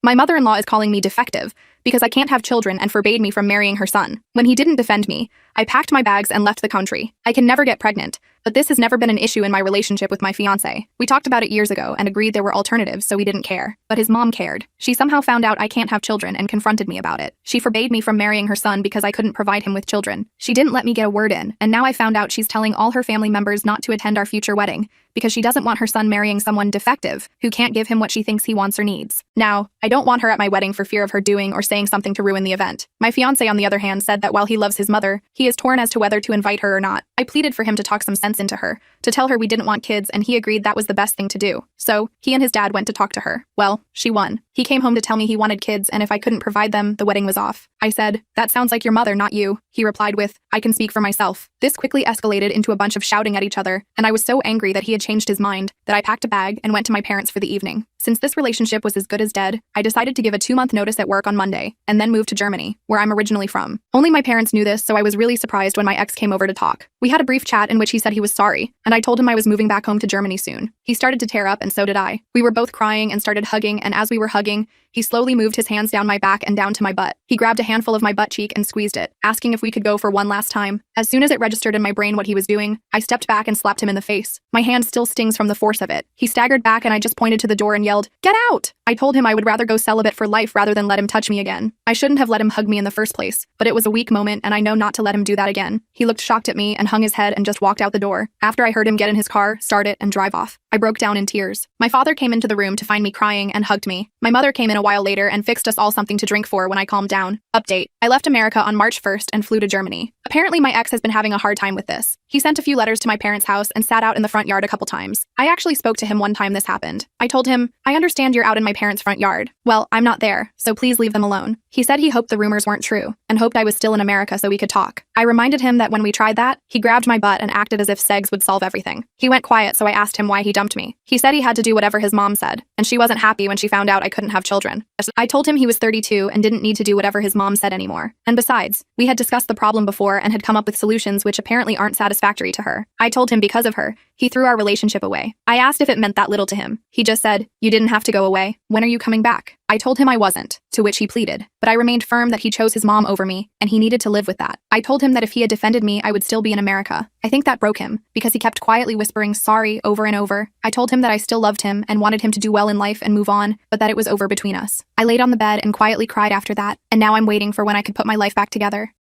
My mother-in-law is calling me defective because I can't have children and forbade me from marrying her son. When he didn't defend me, I packed my bags and left the country. I can never get pregnant, but this has never been an issue in my relationship with my fiancé. We talked about it years ago and agreed there were alternatives, so we didn't care. But his mom cared. She somehow found out I can't have children and confronted me about it. She forbade me from marrying her son because I couldn't provide him with children. She didn't let me get a word in, and now I found out she's telling all her family members not to attend our future wedding because she doesn't want her son marrying someone defective who can't give him what she thinks he wants or needs. Now, I don't want her at my wedding for fear of her doing or saying something to ruin the event. My fiancé, on the other hand, said that while he loves his mother, he is torn as to whether to invite her or not. I pleaded for him to talk some sense into her, to tell her we didn't want kids, and he agreed that was the best thing to do. So, he and his dad went to talk to her. Well, she won. He came home to tell me he wanted kids, and if I couldn't provide them, the wedding was off. I said, "That sounds like your mother, not you." He replied with, "I can speak for myself." This quickly escalated into a bunch of shouting at each other, and I was so angry that he had changed his mind that I packed a bag and went to my parents for the evening. Since this relationship was as good as dead, I decided to give a 2-month notice at work on Monday, and then move to Germany, where I'm originally from. Only my parents knew this, so I was really surprised when my ex came over to talk. We had a brief chat in which he said he was sorry, and I told him I was moving back home to Germany soon. He started to tear up, and so did I. We were both crying and started hugging, and as we were hugging, he slowly moved his hands down my back and down to my butt. He grabbed a handful of my butt cheek and squeezed it, asking if we could go for one last time. As soon as it registered in my brain what he was doing, I stepped back and slapped him in the face. My hand still stings from the force of it. He staggered back and I just pointed to the door and yelled, "Get out!" I told him I would rather go celibate for life rather than let him touch me again. I shouldn't have let him hug me in the first place, but it was a weak moment and I know not to let him do that again. He looked shocked at me and hung his head and just walked out the door. After I heard him get in his car, start it, and drive off, I broke down in tears. My father came into the room to find me crying and hugged me. My mother came in a while later and fixed us all something to drink for when I calmed down. Update: I left America on March 1st and flew to Germany. Apparently my ex has been having a hard time with this. He sent a few letters to my parents' house and sat out in the front yard a couple times. I actually spoke to him one time this happened. I told him, "I understand you're out in my parents' front yard. Well, I'm not there, so please leave them alone." He said he hoped the rumors weren't true and hoped I was still in America so we could talk. I reminded him that when we tried that, he grabbed my butt and acted as if sex would solve everything. He went quiet, so I asked him why he dumped me. He said he had to do whatever his mom said, and she wasn't happy when she found out I couldn't have children. I told him he was 32 and didn't need to do whatever his mom said anymore. And besides, we had discussed the problem before and had come up with solutions which apparently aren't satisfactory to her. I told him because of her, he threw our relationship away. I asked if it meant that little to him. He just said, "You didn't have to go away. When are you coming back?" I told him I wasn't, to which he pleaded, but I remained firm that he chose his mom over me, and he needed to live with that. I told him that if he had defended me, I would still be in America. I think that broke him, because he kept quietly whispering sorry over and over. I told him that I still loved him and wanted him to do well in life and move on, but that it was over between us. I laid on the bed and quietly cried after that, and now I'm waiting for when I could put my life back together.